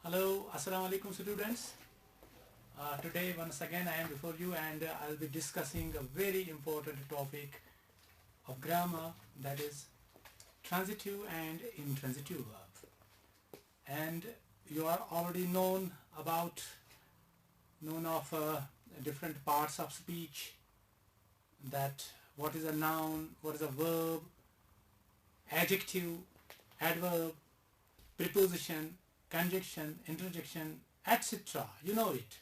Hello, Assalamu alaikum students. Today once again I am before you and I'll be discussing a very important topic of grammar, that is transitive and intransitive verb. And you are already known of different parts of speech, that what is a noun, what is a verb, adjective, adverb, preposition, conjunction, interjection, etc. You know it.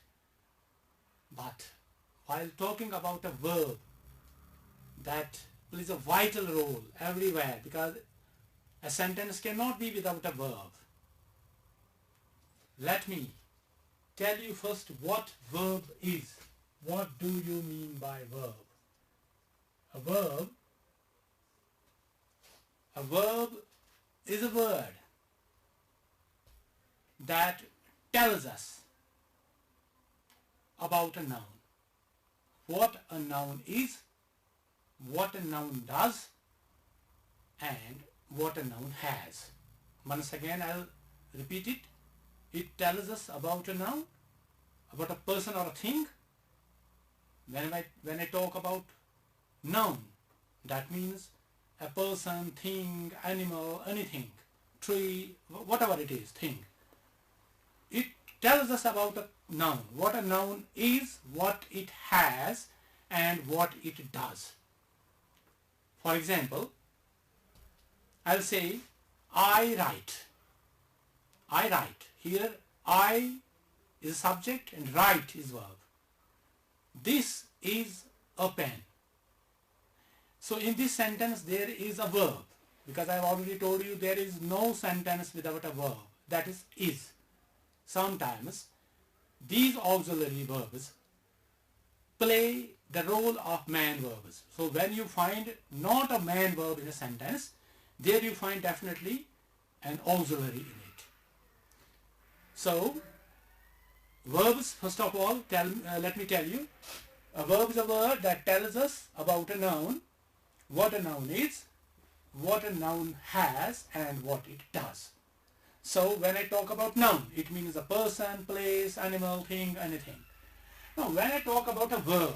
But while talking about a verb that plays a vital role everywhere, because a sentence cannot be without a verb. Let me tell you first what verb is. What do you mean by verb? A verb is a word that tells us about a noun. What a noun is, what a noun does, and what a noun has. Once again I'll repeat it. It tells us about a noun, about a person or a thing. When I talk about noun, that means a person, thing, animal, anything, tree, whatever it is, thing. It tells us about a noun, what a noun is, what it has, and what it does. For example, I'll say, I write. I write. Here, I is subject and write is verb. This is a pen. So in this sentence there is a verb, because I have already told you there is no sentence without a verb, that is. Sometimes these auxiliary verbs play the role of man verbs. So when you find not a man verb in a sentence, there you find definitely an auxiliary in it. So verbs, first of all, let me tell you, a verb is a word that tells us about a noun, what a noun is, what a noun has, and what it does. So when I talk about noun, it means a person, place, animal, thing, anything. Now when I talk about a verb,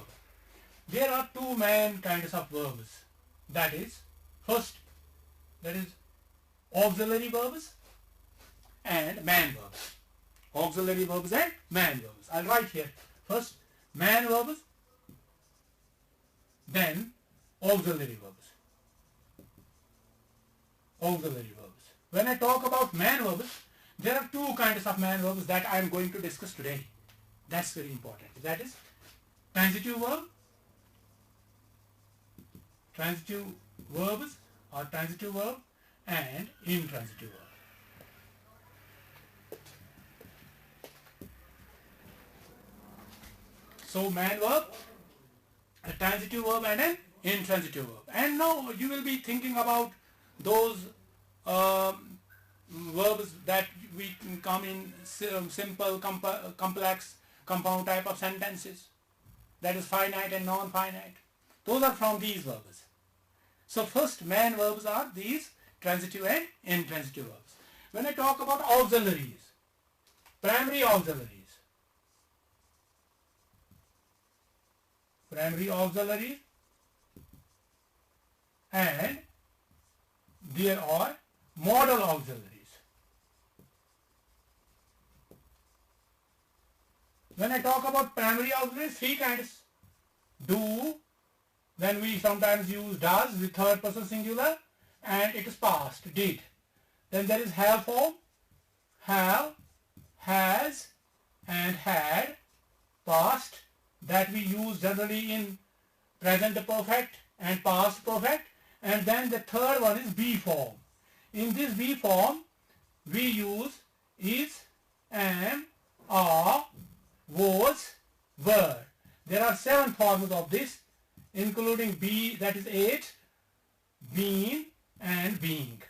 there are two main kinds of verbs. That is, first, that is auxiliary verbs and man verbs. Auxiliary verbs and man verbs. I'll write here. First, man verbs, then auxiliary verbs. Auxiliary verbs. When I talk about man verbs, there are two kinds of man verbs that I am going to discuss today. That's very important. That is transitive verb, transitive verbs or transitive verb, and intransitive verb. So man verb, a transitive verb and an intransitive verb. And now you will be thinking about those verbs that we come in simple, complex, compound type of sentences, that is finite and non-finite. Those are from these verbs. So first man verbs are these transitive and intransitive verbs. When I talk about auxiliaries, primary auxiliaries, and there are modal auxiliaries. When I talk about primary auxiliaries, three kinds. Do, then we sometimes use does with third person singular, and it is past, did. Then there is have form, have, has, and had, past, that we use generally in present perfect and past perfect. And then the third one is be form. In this be form, we use is, am, are, was, were. There are 7 forms of this including be, that is 8, been and being.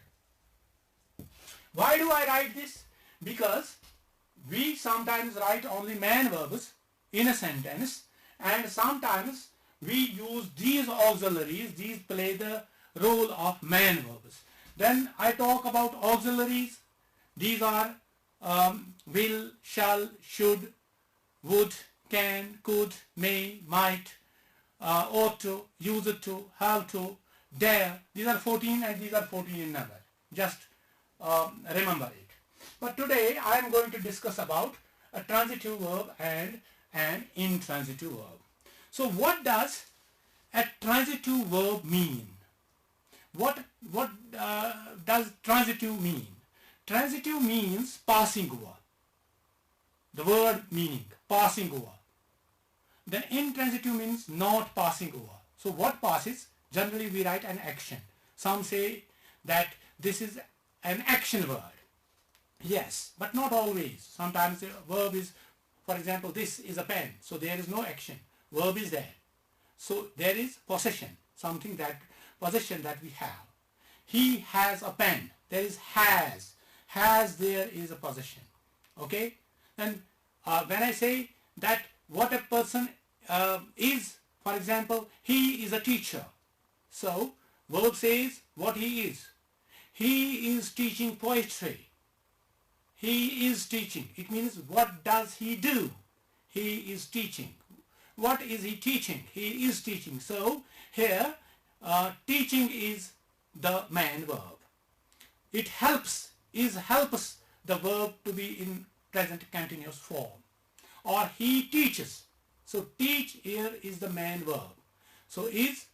Why do I write this? Because we sometimes write only man verbs in a sentence, and sometimes we use these auxiliaries. These play the role of man verbs. Then I talk about auxiliaries. These are will, shall, should, would, can, could, may, might, ought to, used to, have to, dare. These are 14 and these are 14 in number. Just remember it. But today I am going to discuss about a transitive verb and an intransitive verb. So what does a transitive verb mean? What does transitive mean? Transitive means passing over. The word meaning passing over. Then intransitive means not passing over. So what passes? Generally we write an action. Some say that this is an action word. Yes, but not always. Sometimes the verb is, for example, this is a pen. So there is no action. Verb is there. So there is possession. Something that, possession that we have. He has a pen. There is has. Has, there is a possession. Okay? And when I say that what a person is, for example, he is a teacher. So verb says what he is. He is teaching poetry. He is teaching. It means what does he do? He is teaching. What is he teaching? He is teaching. So here teaching is the man verb. It helps the verb to be in present continuous form. Or he teaches. So teach here is the man verb. So is,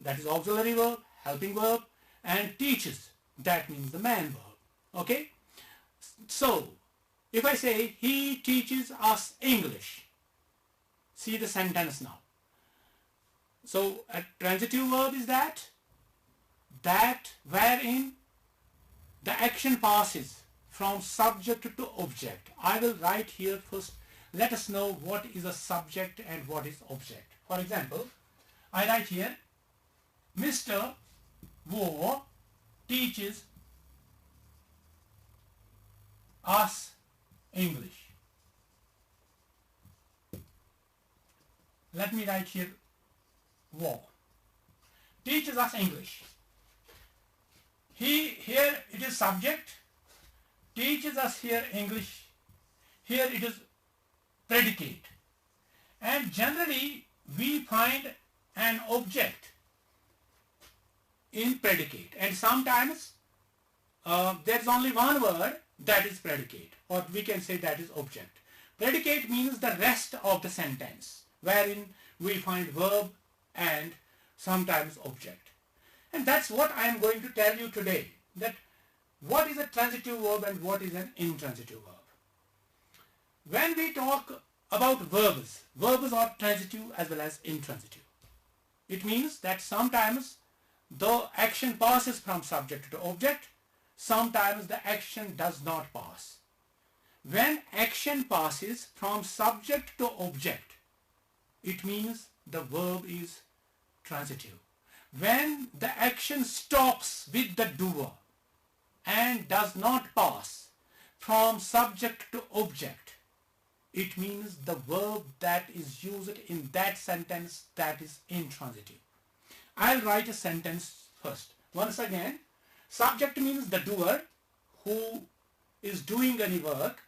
that is auxiliary verb, helping verb, and teaches, that means the man verb. Okay? So if I say he teaches us English, see the sentence now. So a transitive verb is that wherein the action passes from subject to object. I will write here first. Let us know what is a subject and what is object. For example, I write here, Mr. Wo teaches us English. Let me write here, Wo teaches us English. Here it is subject, teaches us here English, here it is predicate. And generally we find an object in predicate, and sometimes there is only one word, that is predicate, or we can say that is object. Predicate means the rest of the sentence, wherein we find verb and sometimes object. And that's what I am going to tell you today, that what is a transitive verb and what is an intransitive verb. When we talk about verbs are transitive as well as intransitive. It means that sometimes the action passes from subject to object, sometimes the action does not pass. When action passes from subject to object, it means the verb is transitive. When the action stops with the doer and does not pass from subject to object, it means the verb that is used in that sentence, that is intransitive. I'll write a sentence first. Once again, subject means the doer who is doing any work,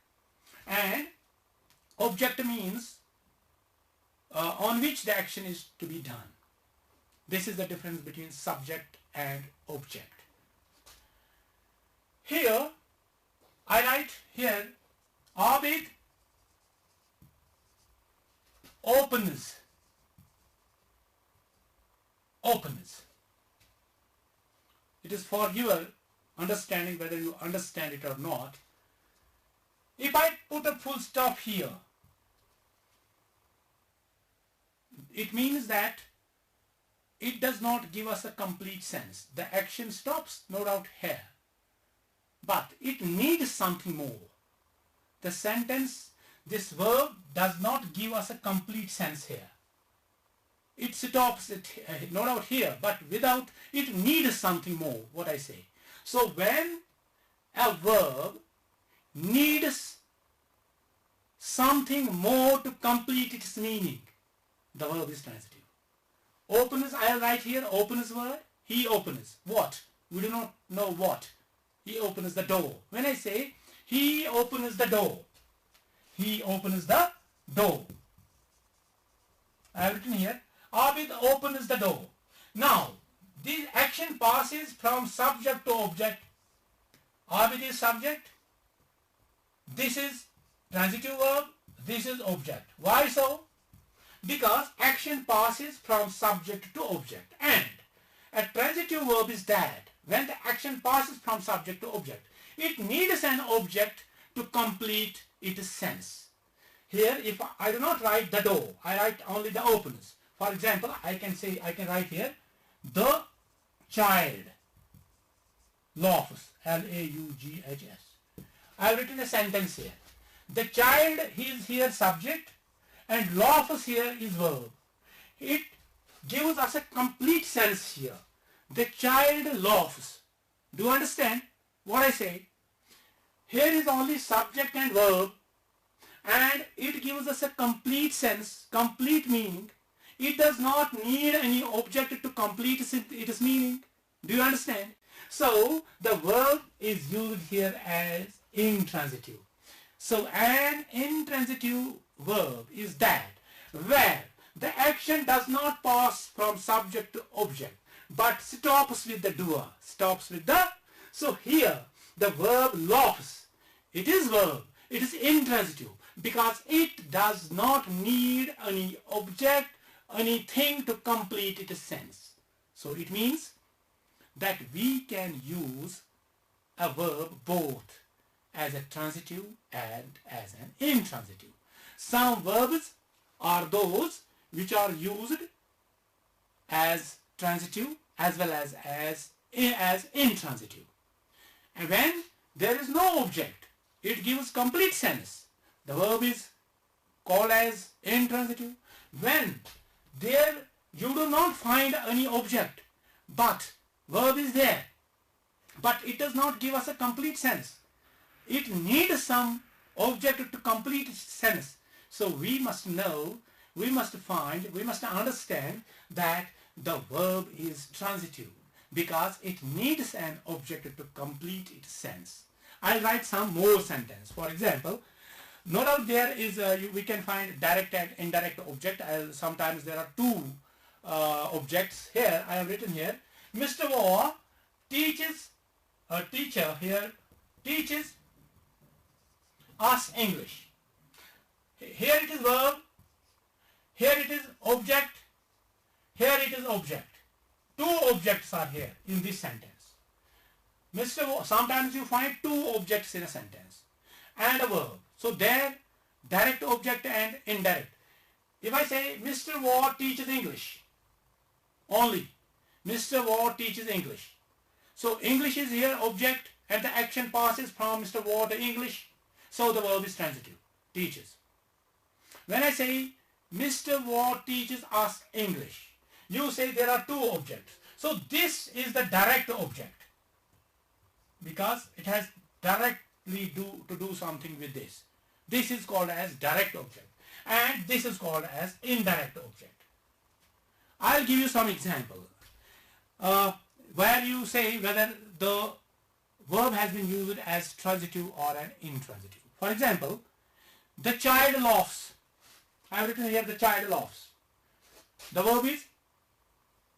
and object means on which the action is to be done. This is the difference between subject and object. Here, I write here, Abid opens. It is for your understanding whether you understand it or not. If I put a full stop here, it means that it does not give us a complete sense. The action stops, no doubt, here. But it needs something more. The sentence, this verb does not give us a complete sense here. it stops it, not out here, but without, it needs something more, what I say. So when a verb needs something more to complete its meaning, the verb is transitive. Opens, I'll write here, opens word, he opens. What? We do not know what. He opens the door. When I say, he opens the door, he opens the door. I have written here, Abid opens the door. Now, this action passes from subject to object. Abid is subject. This is transitive verb. This is object. Why so? Because action passes from subject to object. And a transitive verb is that when the action passes from subject to object, it needs an object to complete its sense. Here, if I do not write the door, I write only the opens. For example, I can write here, the child laughs, L-A-U-G-H-S. I have written a sentence here. The child is here subject and laughs here is verb. It gives us a complete sense here. The child laughs. Do you understand what I say? Here is only subject and verb, and it gives us a complete sense, complete meaning. It does not need any object to complete its meaning. Do you understand? So the verb is used here as intransitive. So an intransitive verb is that where the action does not pass from subject to object, but stops with the doer, stops with the. So here the verb laughs, it is verb, it is intransitive because it does not need any object, anything to complete its sense. So it means that we can use a verb both as a transitive and as an intransitive. Some verbs are those which are used as transitive as well as intransitive. And when there is no object, it gives complete sense. The verb is called as intransitive. When there you do not find any object, but verb is there, but it does not give us a complete sense. It needs some object to complete its sense. So we must know, we must find, we must understand that the verb is transitive because it needs an object to complete its sense. I'll write some more sentence. For example, no doubt there is we can find direct and indirect object. Sometimes there are two objects. Here I have written here, Mr. Waugh teaches, a teacher here teaches us English. Here it is verb, here it is object, here it is object. Two objects are here in this sentence. Mr. Waugh, sometimes you find two objects in a sentence and a verb. So there, direct object and indirect. If I say Mr. Waugh teaches English, only Mr. Waugh teaches English. So English is here object and the action passes from Mr. Waugh to English. So the verb is transitive, teaches. When I say Mr. Waugh teaches us English, you say there are two objects. So this is the direct object because it has directly to do something with this. This is called as direct object and this is called as indirect object. I'll give you some example where you say whether the verb has been used as transitive or an intransitive. For example, the child laughs. I have written here the child laughs. The verb is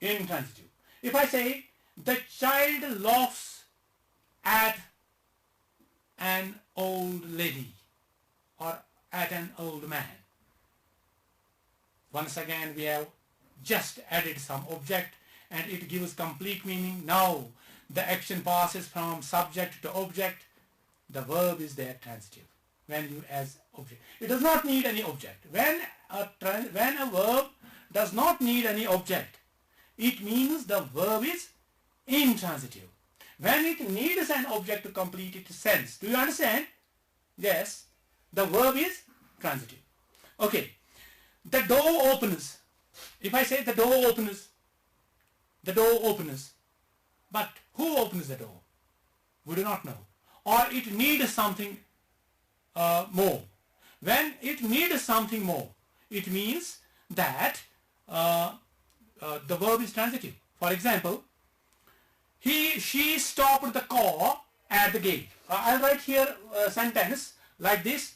intransitive. If I say the child laughs at an old lady or at an old man, once again we have just added some object and it gives complete meaning. Now the action passes from subject to object. The verb is there transitive when you as object. It does not need any object. When a verb does not need any object, it means the verb is intransitive. When it needs an object to complete its sense, do you understand? Yes, the verb is transitive. Okay, the door opens. If I say the door opens, the door opens, but who opens the door? We do not know. Or it needs something more. When it needs something more, it means that the verb is transitive. For example, she stopped the car at the gate. I'll write here a sentence like this.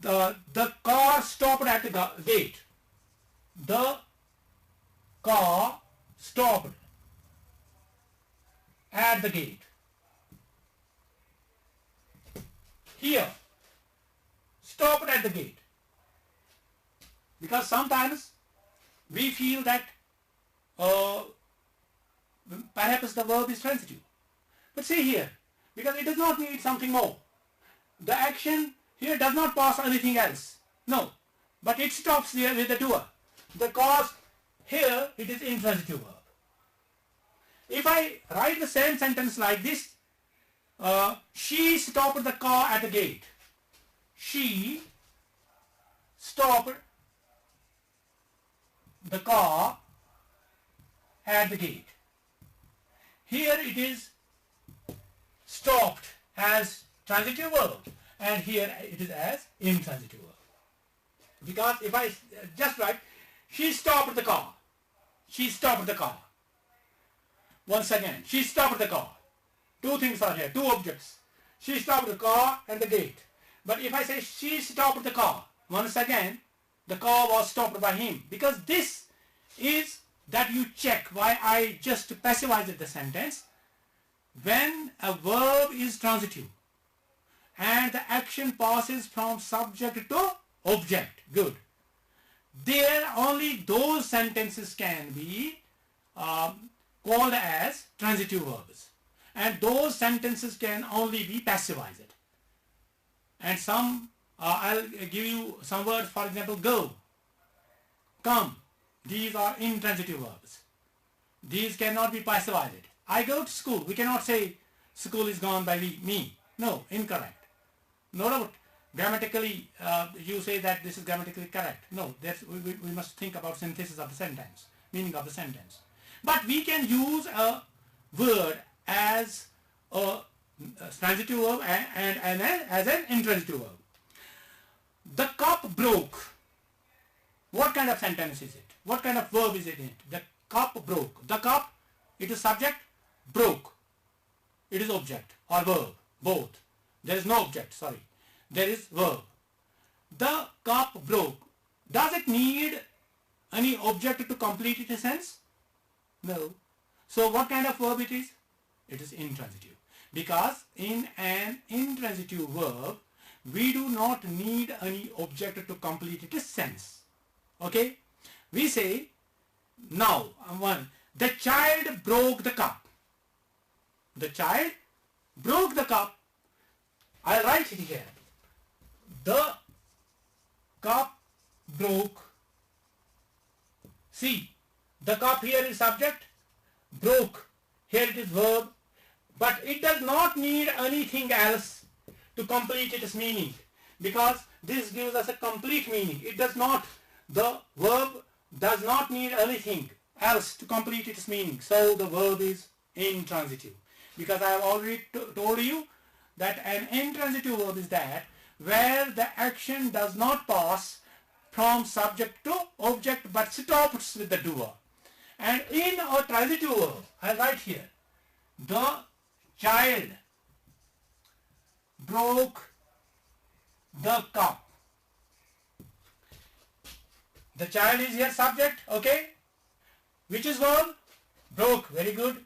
The car stopped at the gate. The car stopped at the gate. Here, stopped at the gate. Because sometimes we feel that perhaps the verb is transitive. But see here, because it does not need something more. The action here does not pass anything else. No. But it stops there with the doer. Because here it is intransitive verb. If I write the same sentence like this, she stopped the car at the gate. She stopped the car at the gate. Here it is stopped as transitive verb, and here it is as intransitive verb. Because if I just write, she stopped the car. She stopped the car. Once again, she stopped the car. Two things are here, two objects. She stopped the car and the gate. But if I say she stopped the car, once again, the car was stopped by him. Because this is that you check why I just passivized the sentence. When a verb is transitive and the action passes from subject to object, good. There only those sentences can be called as transitive verbs. And those sentences can only be passivized. And some, I'll give you some words, for example, go, come. These are intransitive verbs. These cannot be passivized. I go to school. We cannot say school is gone by me. No, incorrect. No doubt, grammatically, you say that this is grammatically correct. No, we must think about synthesis of the sentence, meaning of the sentence. But we can use a word as a transitive verb and as an intransitive verb. The cup broke. What kind of sentence is it? What kind of verb is it in it? The cup broke. The cup, it is subject, broke. It is object or verb, both. There is no object, sorry. There is verb. The cup broke. Does it need any object to complete its sense? No. So what kind of verb it is? It is intransitive. Because in an intransitive verb, we do not need any object to complete its sense. Okay? We say, now, one, the child broke the cup. The child broke the cup. I'll write it here. The cup broke. See, the cup here is subject, broke. Here it is verb. But it does not need anything else to complete its meaning. Because this gives us a complete meaning. It does not, the verb does not need anything else to complete its meaning. So the verb is intransitive. Because I have already told you that an intransitive verb is that where the action does not pass from subject to object but stops with the doer. And in a transitive verb, I write here, the child broke the cup. The child is here subject, okay? Which is verb? Broke, very good.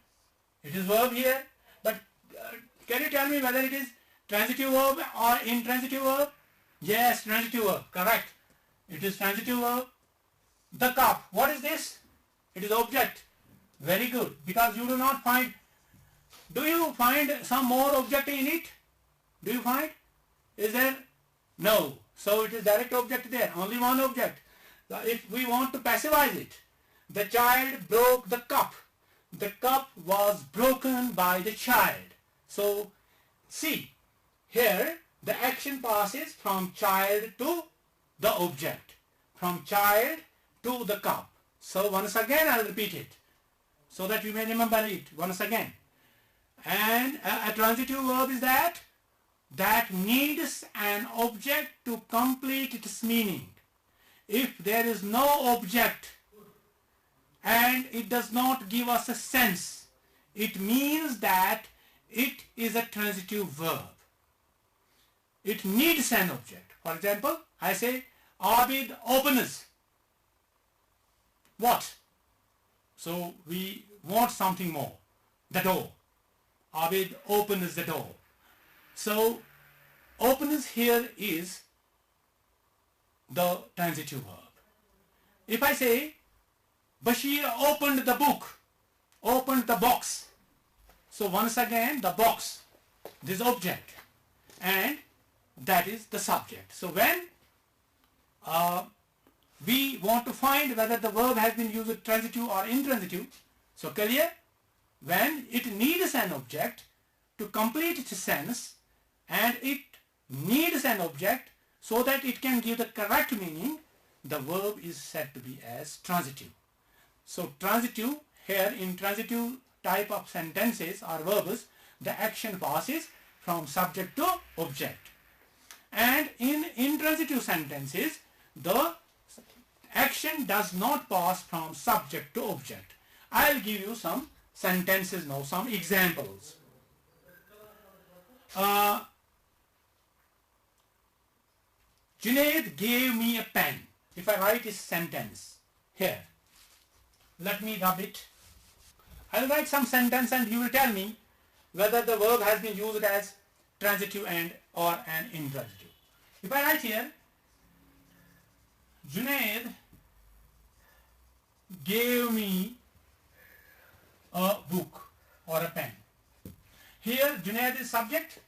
It is verb here. But can you tell me whether it is transitive verb or intransitive verb? Yes, transitive verb, correct. It is transitive verb. The cup, what is this? It is object. Very good, because you do not find, do you find some more object in it? Do you find? Is there? No. So it is direct object there, only one object. If we want to passivize it, the child broke the cup. The cup was broken by the child. So, see, here the action passes from child to the object, from child to the cup. So once again I'll repeat it so that you may remember it once again. And a transitive verb is that needs an object to complete its meaning. If there is no object and it does not give us a sense, it means that it is a transitive verb. It needs an object. For example, I say Abid opens. What? So we want something more. The door. Abid opens the door. So opens here is the transitive verb. If I say Bashir opened the book, opened the box. So once again the box, this object, and that is the subject. So when we want to find whether the verb has been used transitive or intransitive, so clear? When it needs an object to complete its sense, and it needs an object so that it can give the correct meaning, the verb is said to be as transitive. So transitive, here in transitive type of sentences or verbs, the action passes from subject to object. And in intransitive sentences, the action does not pass from subject to object. I'll give you some sentences now, some examples. Junaid gave me a pen. If I write this sentence here, let me rub it. I'll write some sentence and you will tell me whether the verb has been used as transitive and or an intransitive. If I write here, Junaid gave me a book or a pen. Here Junaid is subject,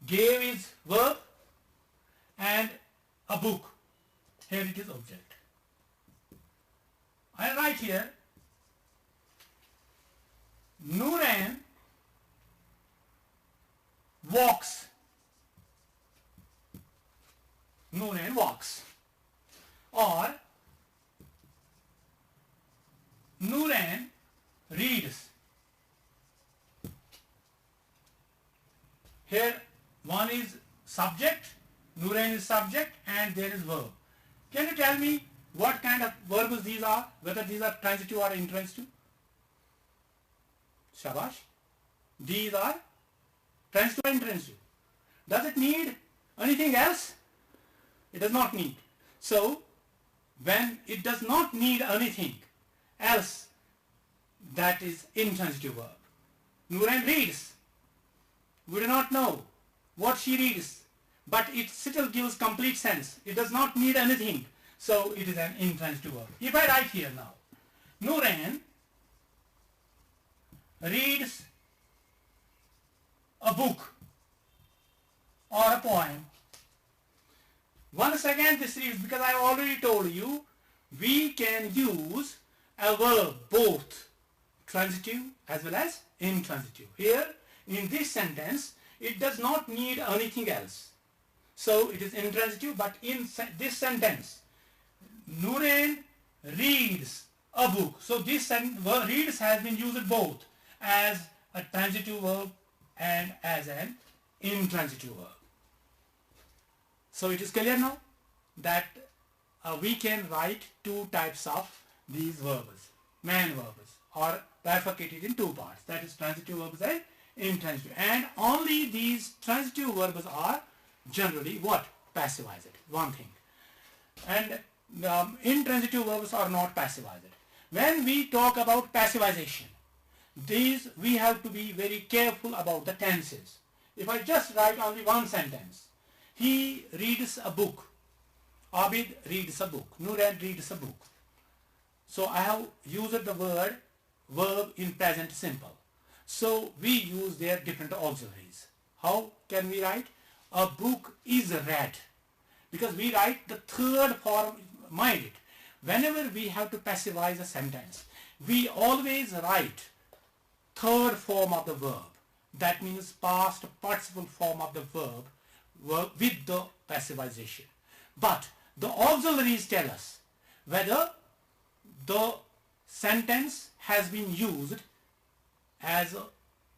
gave is verb, and a book, here it is object. I write here, Nooran walks. Nooran walks. Or Nooran reads. Here one is subject, Nooran is subject, and there is verb. Can you tell me what kind of verbs these are, whether these are transitive or intransitive? Shabash. These are transitive or intransitive. Does it need anything else? It does not need. So when it does not need anything else, that is intransitive verb. Nooran reads. We do not know what she reads, but it still gives complete sense. It does not need anything. So it is an intransitive verb. If I write here now, Nooran reads a book or a poem. Once again this is because I already told you we can use a verb both transitive as well as intransitive. Here in this sentence it does not need anything else. So it is intransitive, but in this sentence Nooran reads a book. So this reads has been used both as a transitive verb and as an intransitive verb. So it is clear now that we can write two types of these verbs, main verbs, or bifurcated in two parts, that is transitive verbs and intransitive. And only these transitive verbs are generally what? Passivized, one thing. And intransitive verbs are not passivized. When we talk about passivization, these we have to be very careful about the tenses. If I just write only one sentence, he reads a book, Abid reads a book, Nooran reads a book. So I have used the verb in present simple. So we use their different auxiliaries. How can we write? A book is read. Because we write the third form, mind it. Whenever we have to passivize a sentence, we always write third form of the verb. That means past participle form of the verb with the passivization. But the auxiliaries tell us whether the sentence has been used as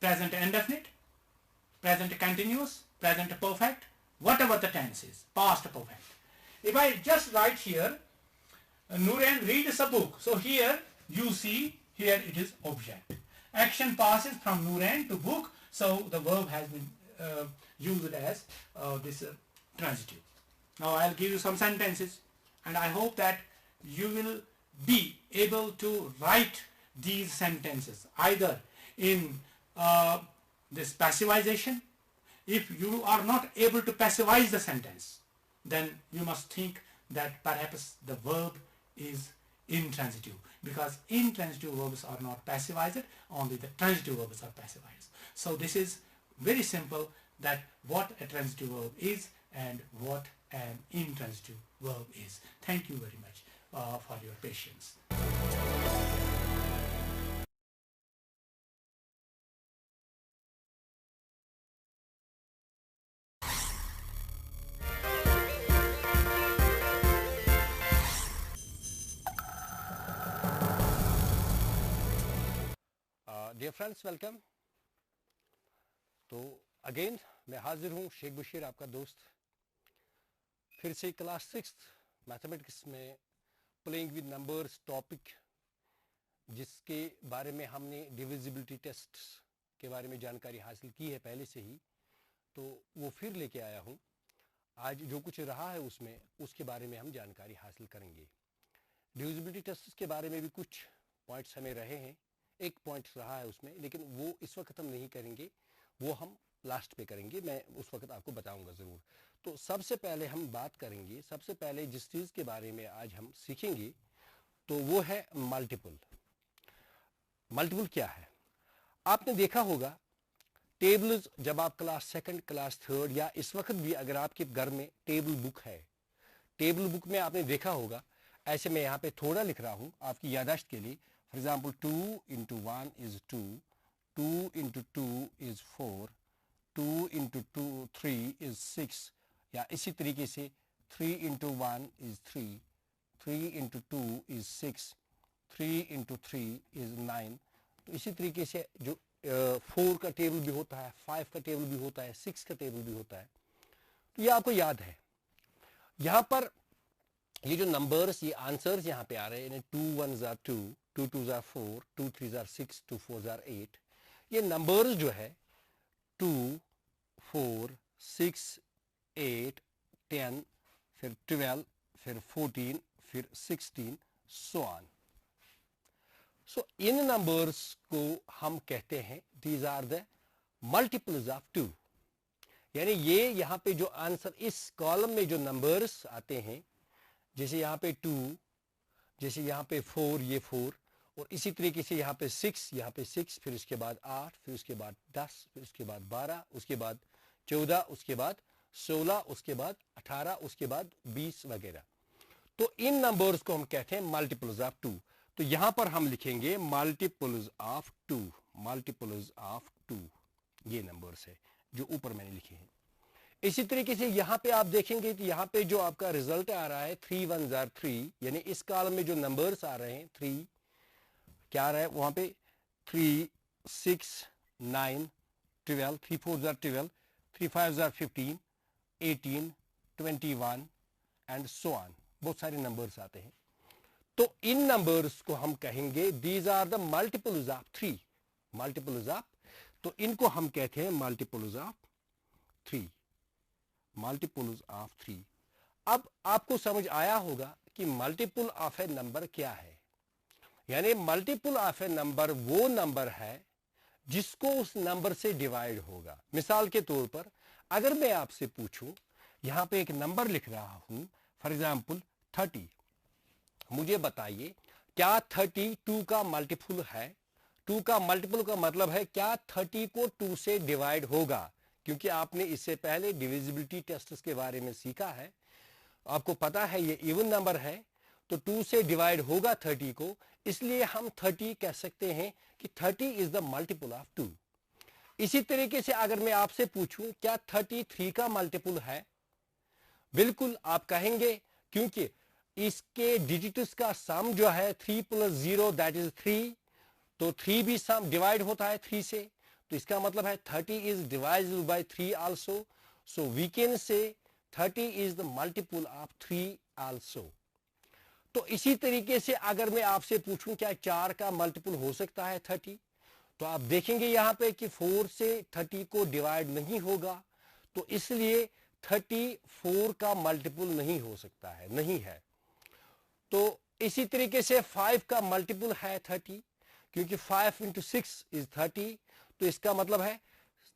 present indefinite, present continuous, present perfect, whatever the tense is, past perfect. If I just write here, Nuran reads a book. So here you see, here it is object. Action passes from Nuran to book, so the verb has been used as this transitive. Now I'll give you some sentences, and I hope that you will be able to write these sentences either in this passivization. If you are not able to passivize the sentence, then you must think that perhaps the verb is intransitive, because intransitive verbs are not passivized, only the transitive verbs are passivized. So this is very simple, that what a transitive verb is and what an intransitive verb is. Thank you very much for your patience. Dear friends, welcome. तो again मैं हाजिर हूँ, शेख बशीर, आपका दोस्त, फिर से class 6 mathematics में playing with numbers topic, जिसके बारे में हमने डिविजिबिलिटी टेस्ट के बारे में जानकारी हासिल की है पहले से ही, तो वो फिर लेके आया हूँ। आज जो कुछ रहा है उसमें, उसके बारे में हम जानकारी हासिल करेंगे। डिविजिबिलिटी टेस्ट के बारे में भी कुछ पॉइंट्स हमें रहे हैं, एक पॉइंट रहा है उसमें, लेकिन वो इस वक्त हम नहीं करेंगे, वो हम लास्ट पे करेंगे, मैं उस वक्त आपको बताऊंगा ज़रूर। तो सबसे पहले हम बात करेंगे, सबसे पहले जिस चीज़ के बारे में आज हम सीखेंगे तो वो है मल्टीपल। मल्टीपल क्या है? आपने देखा होगा टेबल्स, जब आप क्लास 2, क्लास 3 या इस वक्त भी अगर आपके घर में टेबल बुक है, टेबल बुक में आपने देखा होगा, ऐसे मैं यहाँ पे थोड़ा लिख रहा हूँ आपकी यादाश्त के लिए। For example, 2 into 1 is 2, 2 into 2 is 4, 2 into 3 is 6, या इसी तरीके से 3 into 1 is 3, 3 into 2 is 6, 3 into 3 is 9। तो इसी तरीके से जो 4 का टेबल भी होता है, 5 का टेबल भी होता है, 6 का टेबल भी होता है। तो ये आपको याद है। यहाँ पर ये जो नंबर्स, ये आंसर्स यहाँ पे आ रहे हैं, 2 1s are 2, 2 2s are 4, 2 3s are 6, 2 4s are 8। ये नंबर्स जो है 2 4 6 8 10, फिर 12, फिर 14, फिर 16, so on। सो इन नंबर्स को हम कहते हैं these are the multiples of 2। यानी ये यहाँ पे जो आंसर, इस कॉलम में जो नंबर्स आते हैं, जैसे यहाँ पे 2, जैसे यहाँ पे 4, ये 4, और इसी तरीके से यहाँ पे 6, यहाँ पे 6, फिर उसके बाद 8, फिर उसके बाद 10, फिर उसके बाद 12, उसके बाद 14, उसके बाद 16, उसके बाद 18, उसके बाद 20 वगैरह। तो इन नंबर्स को हम कहते हैं मल्टीपल्स ऑफ 2। तो यहाँ पर हम लिखेंगे मल्टीपल्स ऑफ 2, मल्टीपल्स ऑफ 2, ये नंबर्स है जो ऊपर मैंने लिखे हैं। इसी तरीके से यहाँ पे आप देखेंगे तो यहाँ पे जो आपका रिजल्ट आ रहा है 3 1s are 3, यानी इस कॉलम में जो नंबर्स आ रहे हैं 3, क्या आ रहा है वहां पे 3 6 9 12, 3 4s are 12, 3 5s are 15, 18 21 and so on. बहुत सारे नंबर्स आते हैं। तो इन नंबर्स को हम कहेंगे these are the multiples of 3, multiples of, तो इनको हम कहते हैं मल्टीपल्स ऑफ 3, मल्टीपल्स ऑफ 3। अब आपको समझ आया होगा कि मल्टीपल ऑफ ए नंबर क्या है। यानी मल्टीपल ऑफ ए नंबर वो नंबर है जिसको उस नंबर से डिवाइड होगा। मिसाल के तौर पर अगर मैं आपसे पूछूं, यहां पे एक नंबर लिख रहा हूं, फॉर एग्जांपल 30, मुझे बताइए क्या 30 2 का मल्टीपल है? 2 का मल्टीपल का मतलब है क्या 30 को 2 से डिवाइड होगा? क्योंकि आपने इससे पहले डिविजिबिलिटी टेस्ट के बारे में सीखा है, आपको पता है ये इवन नंबर है, तो 2 से डिवाइड होगा 30 को, इसलिए हम 30 कह सकते हैं कि 30 इज द मल्टीपल ऑफ 2। इसी तरीके से अगर मैं आपसे पूछूं क्या 33 का मल्टीपल है, बिल्कुल आप कहेंगे, क्योंकि इसके डिजिट्स का सम जो है 3 + 0 दैट इज 3, तो 3 भी सम डिवाइड होता है 3 से, तो इसका मतलब है 30 is dividable by 3 also, so we can say 30 is the multiple of 3 also. तो इसी तरीके से अगर मैं आपसे पूछूं क्या 4 का मल्टीपल हो सकता है 30, तो आप देखेंगे यहां पे कि 4 से 30 को डिवाइड नहीं होगा, तो इसलिए 30 4 का मल्टीपल नहीं हो सकता है, नहीं है। तो इसी तरीके से 5 का मल्टीपल है 30, क्योंकि 5 × 6 इज 30, तो इसका मतलब है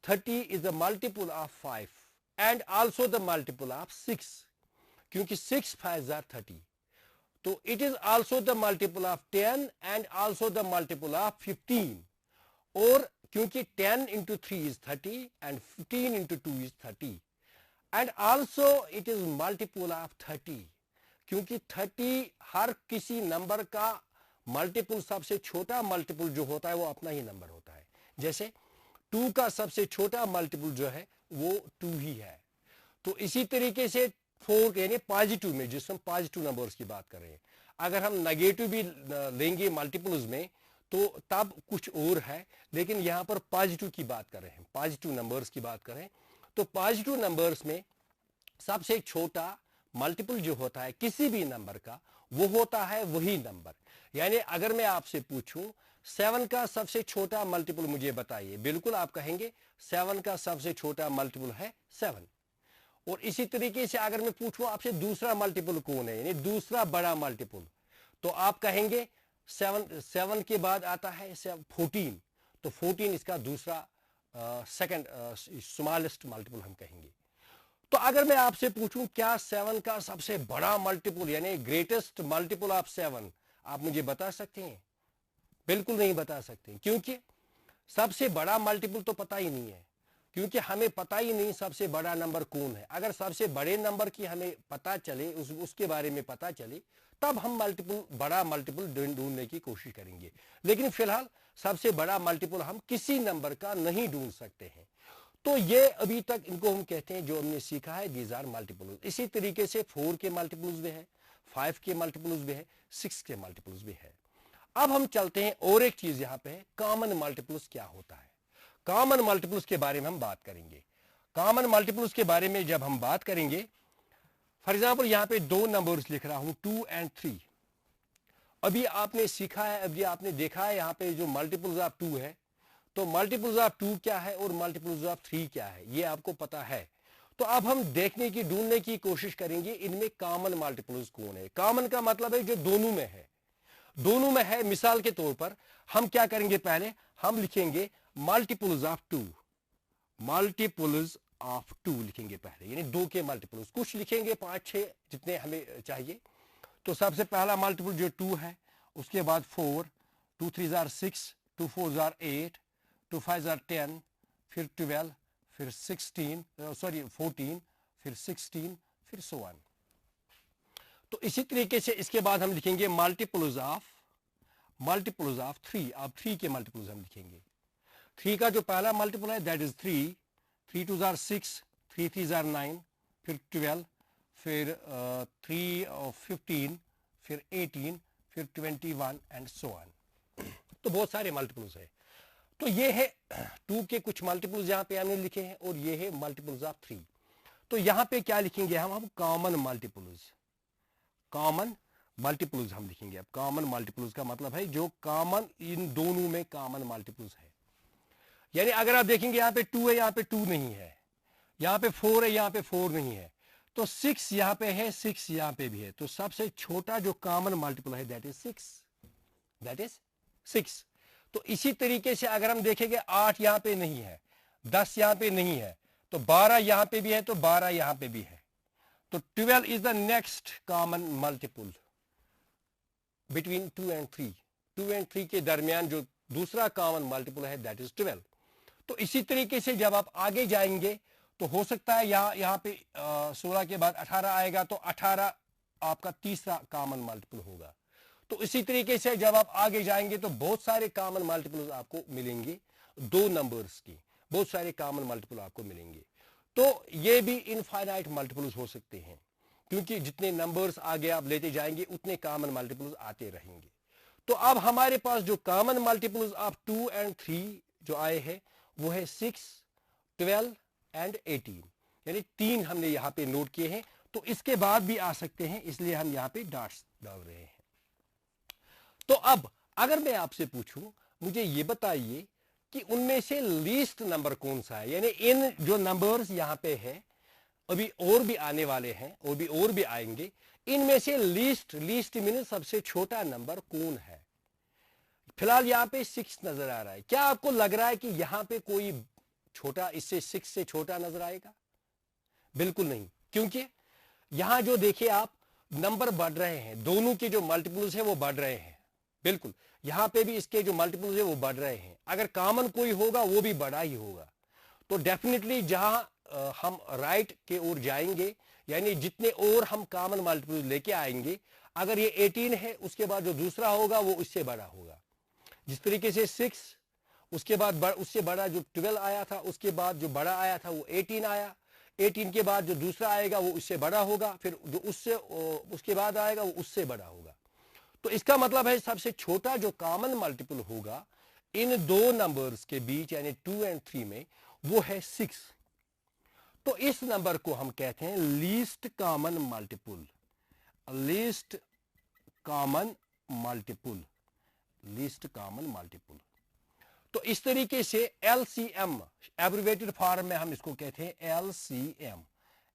30 is the multiple of 5 and also the multiple of 6, क्योंकि 6 5 आर 30, तो it is also the multiple of 10 and also the multiple of 15, और क्योंकि 10 × 3 is 30 and 15 × 2 is 30, and also it is multiple of 30, क्योंकि 30 हर किसी नंबर का multiple, सबसे छोटा multiple जो होता है वो अपना ही नंबर होता है। जैसे 2 का सबसे छोटा मल्टीपल जो है वो 2 ही है। तो इसी तरीके से 4 यानी पॉजिटिव में, जिसमें पॉजिटिव नंबर्स की बात कर रहे हैं, अगर हम नेगेटिव भी लेंगे मल्टीपल्स में तो तब कुछ और है, लेकिन यहां पर पॉजिटिव की बात कर रहे हैं, पॉजिटिव नंबर्स की बात कर रहे हैं। तो पॉजिटिव नंबर्स में सबसे छोटा मल्टीपल जो होता है किसी भी नंबर का, वो होता है वही नंबर। यानी अगर मैं आपसे पूछूं 7 का सबसे छोटा मल्टीपल मुझे बताइए, बिल्कुल आप कहेंगे 7 का सबसे छोटा मल्टीपल है 7। और इसी तरीके से अगर मैं पूछूं आपसे दूसरा मल्टीपल कौन है, यानी दूसरा बड़ा मल्टीपल, तो आप कहेंगे 7 के बाद आता है 14, तो 14 इसका दूसरा सेकंड स्मॉलेस्ट मल्टीपल हम कहेंगे। तो अगर मैं आपसे पूछूं क्या 7 का सबसे बड़ा मल्टीपल यानी ग्रेटेस्ट मल्टीपल ऑफ 7, आप मुझे बता सकते हैं? बिल्कुल नहीं बता सकते, क्योंकि सबसे बड़ा मल्टीपल तो पता ही नहीं है, क्योंकि हमें पता ही नहीं सबसे बड़ा नंबर कौन है। अगर सबसे बड़े नंबर की हमें पता चले, उसके बारे में पता चले, तब हम बड़ा मल्टीपल ढूंढने की कोशिश करेंगे, लेकिन फिलहाल सबसे बड़ा मल्टीपल हम किसी नंबर का नहीं ढूंढ सकते हैं। तो ये अभी तक इनको हम कहते हैं, जो हमने सीखा है, दीज आर मल्टीपल्स। इसी तरीके से 4 के मल्टीपल्स भी है, 5 के मल्टीपल्स भी है, 6 के मल्टीपल्स भी है। अब हम चलते हैं और एक चीज यहां पे है, कॉमन मल्टीपल्स क्या होता है। कॉमन मल्टीपल्स के बारे में हम बात करेंगे। कॉमन मल्टीपल्स के बारे में जब हम बात करेंगे, फॉर एग्जाम्पल यहां पे 2 नंबर्स लिख रहा हूं 2 और 3। अभी आपने सीखा है, अभी आपने देखा है यहां पे जो मल्टीपल्स ऑफ 2 है, तो मल्टीपल्स ऑफ 2 क्या है और मल्टीपल्स ऑफ 3 क्या है, ये आपको पता है। तो अब हम देखने की, ढूंढने की कोशिश करेंगे इनमें कॉमन मल्टीपल्स कौन है। कॉमन का मतलब है जो दोनों में है, दोनों में है। मिसाल के तौर पर हम क्या करेंगे, पहले हम लिखेंगे मल्टीपल्स ऑफ 2, मल्टीपल्स ऑफ 2 लिखेंगे पहले, यानी 2 के मल्टीपल्स। कुछ लिखेंगे 5-6 जितने हमें चाहिए। तो सबसे पहला मल्टीपल जो 2 है, उसके बाद 4, 2 3 आर 6, 2 4 आर 8, 2 5 आर 10, फिर 12, फिर 14, फिर 16, फिर so on। तो इसी तरीके से इसके बाद हम लिखेंगे मल्टीपल्स ऑफ 3। अब 3 के मल्टीपल्स हम लिखेंगे। 3 का जो पहला मल्टीपल है दैट इज 3, 3 2 आर 6, 3 3 आर 9, फिर 12, फिर 3 और 15, फिर 18, फिर 21 एंड so on। तो बहुत सारे मल्टीपल्स है। तो ये है 2 के कुछ मल्टीपल्स यहां पे हमने लिखे हैं, और ये है मल्टीपल्स ऑफ 3। तो यहां पे क्या लिखेंगे हम कॉमन मल्टीपल्स, कॉमन मल्टीपल्स हम लिखेंगे। अब कॉमन मल्टीपल्स का मतलब है जो कॉमन इन दोनों में कॉमन मल्टीपल्स है। यानी अगर आप देखेंगे यहां पे 2 है, यहां पे 2 नहीं है, यहां पे 4 है, यहां पे 4 नहीं है, तो 6 यहां पे है, 6 यहां पे भी है। तो सबसे छोटा जो कॉमन मल्टीपल है दैट इज 6। तो इसी तरीके से अगर हम देखेंगे 8 यहां पे नहीं है, 10 यहां पे नहीं है, तो 12 यहां पे भी है, तो 12 यहां पे भी है। तो 12 is the next common multiple between 2 और 3। 2 और 3 के दरमियान जो दूसरा कॉमन मल्टीपल है दैट इज 12। तो इसी तरीके से जब आप आगे जाएंगे तो हो सकता है यहां पे 16 के बाद 18 आएगा, तो 18 आपका तीसरा कॉमन मल्टीपल होगा। तो इसी तरीके से जब आप आगे जाएंगे तो बहुत सारे कॉमन मल्टीपल्स आपको मिलेंगे, 2 नंबर्स की बहुत सारे कॉमन मल्टीपल आपको मिलेंगे। तो ये भी इनफाइनाइट मल्टीपल्स हो सकते हैं। क्योंकि जितने नंबर्स आगे आप लेते जाएंगे उतने कॉमन मल्टीपल्स आते रहेंगे। तो अब हमारे पास जो कॉमन मल्टीपल्स ऑफ 2 एंड 3 जो आए हैं वो है 6, 12 एंड 18, यानी 3 हमने यहां पे नोट किए हैं। तो इसके बाद भी आ सकते हैं, इसलिए हम यहां पे डॉट्स डाल रहे हैं। तो अब अगर मैं आपसे पूछूं, मुझे ये बताइए कि उनमें से लीस्ट नंबर कौन सा है, यानी इन जो नंबर्स यहां पे है, अभी और भी आने वाले हैं और भी आएंगे, इनमें से लीस्ट मीन सबसे छोटा नंबर कौन है। फिलहाल यहां पे 6 नजर आ रहा है। क्या आपको लग रहा है कि यहां पे कोई छोटा इससे 6 से छोटा नजर आएगा? बिल्कुल नहीं, क्योंकि यहां जो देखिए आप नंबर बढ़ रहे हैं, दोनों के जो मल्टीपल्स है वो बढ़ रहे हैं। बिल्कुल यहां पे भी इसके जो मल्टीपल्स है वो बढ़ रहे हैं। अगर कॉमन कोई होगा वो भी बड़ा ही होगा। तो डेफिनेटली जहां हम राइट के ओर जाएंगे, यानी जितने और हम कॉमन मल्टीपल्स लेके आएंगे, अगर ये 18 है उसके बाद जो दूसरा होगा वो उससे बड़ा होगा। जिस तरीके से 6, उसके बाद उससे बड़ा जो 12 आया था, उसके बाद जो बड़ा आया था वो 18 आया, 18 के बाद जो दूसरा आएगा वो उससे बड़ा होगा, फिर जो उसके बाद आएगा वो उससे बड़ा होगा। तो इसका मतलब है सबसे छोटा जो कॉमन मल्टीपल होगा इन दो नंबर्स के बीच, यानी 2 एंड 3 में, वो है 6। तो इस नंबर को हम कहते हैं least common multiple. Least common multiple, least common multiple. तो इस तरीके से एलसीएम, एब्रिवेटेड फॉर्म में हम इसको कहते हैं एलसीएम,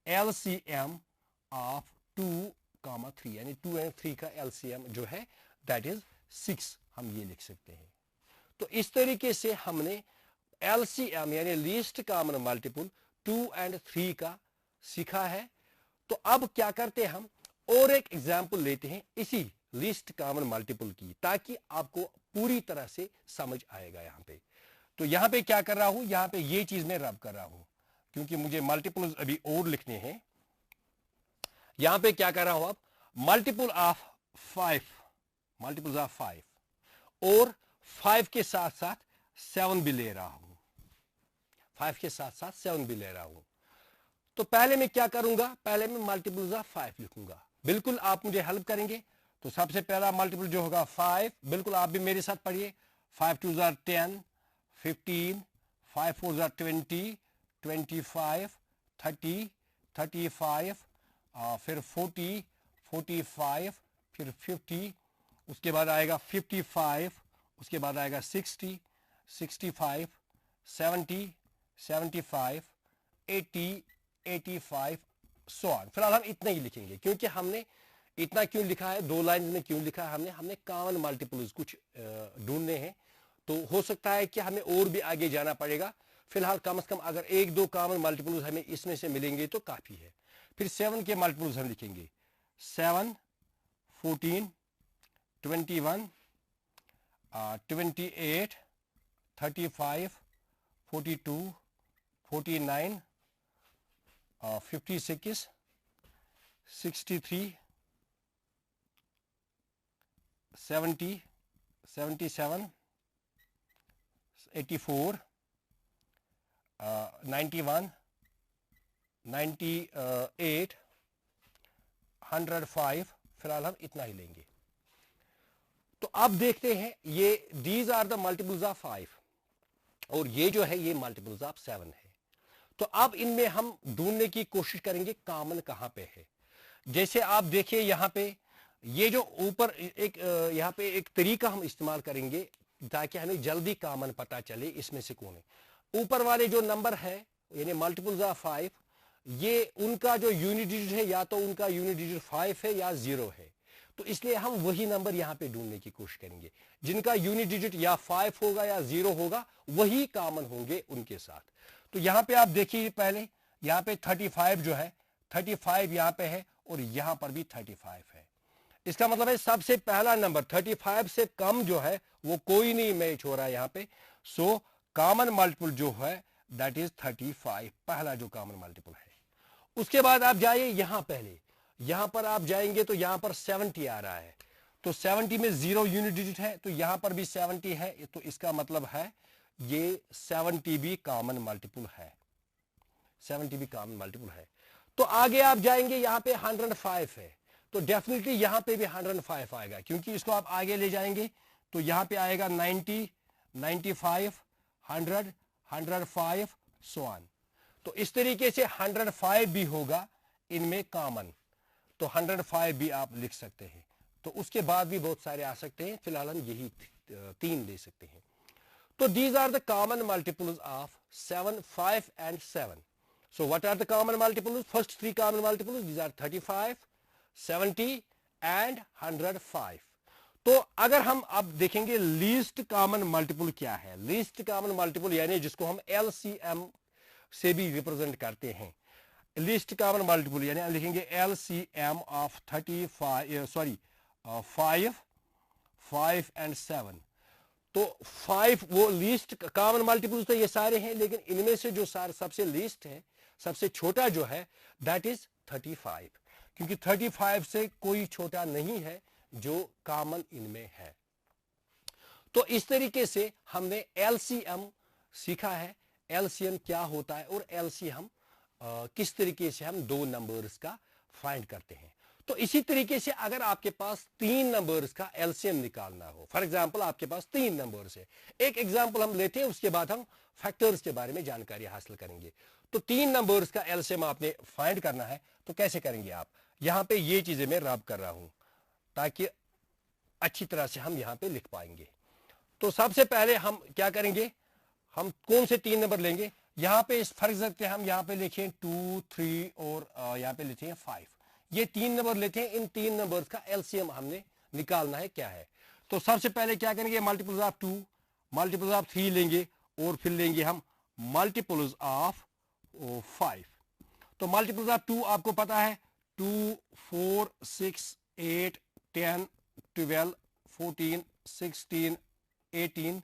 एलसीएम ऑफ 2, 3, यानी 2 एंड 3 का एलसीएम जो है दैट इज 6, हम ये लिख सकते हैं। तो इस तरीके से हमने एलसीएम यानी लीस्ट कॉमन मल्टीपल 2 एंड 3 का सीखा है। तो अब क्या करते हैं, हम और एक एग्जांपल लेते हैं इसी लीस्ट कॉमन मल्टीपल की, ताकि आपको पूरी तरह से समझ आएगा यहां पे। तो यहां पे क्या कर रहा हूं, यहां पे ये चीज मैं रब कर रहा हूं क्योंकि मुझे मल्टीपल्स अभी और लिखने हैं। यहां पे क्या कर रहा हूं, अब मल्टीपल ऑफ 5, मल्टीपल्स ऑफ 5 और 5 के साथ साथ 7 भी ले रहा हूं, 5 के साथ साथ 7 भी ले रहा हूं। तो पहले मैं क्या करूंगा, पहले मैं मल्टीपल्स ऑफ 5 लिखूंगा। बिल्कुल आप मुझे हेल्प करेंगे। तो सबसे पहला मल्टीपल जो होगा 5, बिल्कुल आप भी मेरे साथ पढ़िए। 5 2 10, 15, 5 4 20, 25, 30, 35, फिर 40, 45, फिर 50, उसके बाद आएगा 55, उसके बाद आएगा 60, 65, 70, 75, 80, 85, सो ऑन। फिलहाल हम इतना ही लिखेंगे, क्योंकि हमने इतना क्यों लिखा है, 2 लाइन में क्यों लिखा है, हमने कॉमन मल्टीपल्स कुछ ढूंढने हैं। तो हो सकता है कि हमें और भी आगे जाना पड़ेगा। फिलहाल कम से कम अगर 1-2 कॉमन मल्टीपल्स हमें इसमें से मिलेंगे तो काफी है। फिर 7 के मल्टीपल्स हम लिखेंगे 7, 14, 21, 28, 35, 42, 49, 56, 63, 70, 77, 84, 91, 98, 105। फिलहाल हम इतना ही लेंगे। तो अब देखते हैं, ये these are the multiples of 5 और ये जो है ये मल्टीपल्स ऑफ 7 है। तो अब इनमें हम ढूंढने की कोशिश करेंगे कॉमन कहां पे है। जैसे आप देखिए यहां पे ये जो ऊपर एक यहां पे एक तरीका हम इस्तेमाल करेंगे ताकि हमें जल्दी कॉमन पता चले इसमें से कौन है। ऊपर वाले जो नंबर है यानी मल्टीपल्स ऑफ 5, ये उनका जो यूनिट डिजिट है या तो उनका यूनिट डिजिट 5 है या 0 है। तो इसलिए हम वही नंबर यहां पे ढूंढने की कोशिश करेंगे जिनका यूनिट डिजिट या 5 होगा या 0 होगा, वही कॉमन होंगे उनके साथ। तो यहां पे आप देखिए, पहले यहां पे 35 जो है, 35 यहां पे है और यहां पर भी 35 है। इसका मतलब है सबसे पहला नंबर 35 से कम जो है वो कोई नहीं मैच हो रहा है यहां पे। सो कॉमन मल्टीपल जो है दैट इज 35, पहला जो कॉमन मल्टीपल है। उसके बाद आप जाइए यहां, पहले यहां पर आप जाएंगे तो यहां पर 70 आ रहा है। तो 70 में 0 यूनिट डिजिट है, तो यहां पर भी 70 है। तो इसका मतलब है ये 70 भी कॉमन मल्टीपल है, 70 भी कॉमन मल्टीपल है। तो आगे आप जाएंगे, यहाँ पे 105 है, तो डेफिनेटली यहाँ पे भी 105 आएगा, क्योंकि इसको आप आगे ले जाएंगे तो यहाँ पे आएगा 90, 95, 100, 105 सो ऑन। तो इस तरीके से 105 भी होगा इनमें कॉमन, तो 105 भी आप लिख सकते हैं। तो उसके बाद भी बहुत सारे आ सकते हैं, फिलहाल हम यही 3 ले सकते हैं। तो these are the common multiples of 7, 5 and 7. So what are the common multiples? First 3 common multiples, these are 35, 70 and 105. तो अगर हम अब देखेंगे लीस्ट कॉमन मल्टीपल क्या है, लीस्ट कॉमन मल्टीपल यानी जिसको हम LCM से भी रिप्रेजेंट करते हैं, लीस्ट कॉमन मल्टीपल यानी हम लिखेंगे LCM ऑफ 5 and 7। तो 5 वो लीस्ट कॉमन मल्टीपल्स तो ये सारे हैं, लेकिन इनमें से जो सबसे लीस्ट है, सबसे छोटा जो है, दैट इज 35, क्योंकि 35 से कोई छोटा नहीं है जो कॉमन इनमें है। तो इस तरीके से हमने LCM सीखा है, LCM क्या होता है और LCM किस तरीके से हम दो नंबर्स का फाइंड करते हैं। तो इसी तरीके से अगर आपके पास 3 नंबर्स का LCM निकालना हो, फॉर एग्जांपल आपके पास 3 नंबर्स है, एक एग्जांपल हम लेते हैं, उसके बाद हम फैक्टर्स के बारे में जानकारी हासिल करेंगे। तो 3 नंबर्स का LCM आपने फाइंड करना है, तो कैसे करेंगे आप? यहां पे ये चीजें मैं रब कर रहा हूं ताकि अच्छी तरह से हम यहां पे लिख पाएंगे। तो सबसे पहले हम क्या करेंगे, हम कौन से 3 नंबर लेंगे? यहां पे इस फर्क सकते हैं हम, यहां पे लिखें 2, 3 और यहां पे लिखे हैं 5। ये 3 नंबर लेते हैं, इन 3 नंबर्स का LCM हमने निकालना है क्या है। तो सबसे पहले क्या करेंगे, मल्टीपल्स ऑफ 2, मल्टीपल्स ऑफ 3 लेंगे और फिर लेंगे हम मल्टीपल्स ऑफ 5। तो मल्टीपल्स ऑफ 2 आपको पता है, 2, 4, 6, 8, 10, 12, 14, 16, 18,